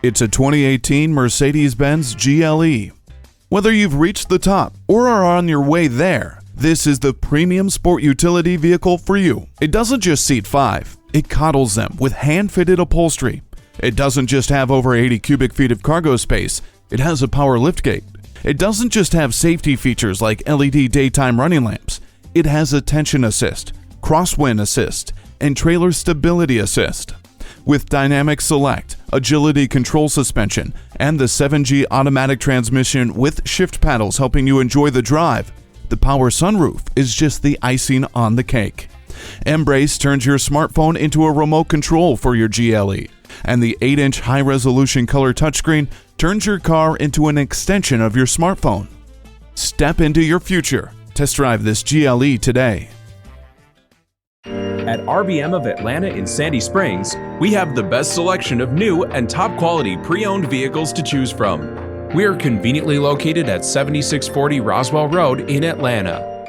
It's a 2018 Mercedes-Benz GLE. Whether you've reached the top or are on your way there, this is the premium sport utility vehicle for you. It doesn't just seat 5, it coddles them with hand-fitted upholstery. It doesn't just have over 80 cubic feet of cargo space, it has a power liftgate. It doesn't just have safety features like LED daytime running lamps, it has attention assist, crosswind assist, and trailer stability assist. With dynamic select, agility control suspension, and the 7G automatic transmission with shift paddles helping you enjoy the drive, the power sunroof is just the icing on the cake. Embrace turns your smartphone into a remote control for your GLE, and the 8-inch high-resolution color touchscreen turns your car into an extension of your smartphone. Step into your future. Test drive this GLE today. At RBM of Atlanta in Sandy Springs, we have the best selection of new and top-quality pre-owned vehicles to choose from. We are conveniently located at 7640 Roswell Road in Atlanta.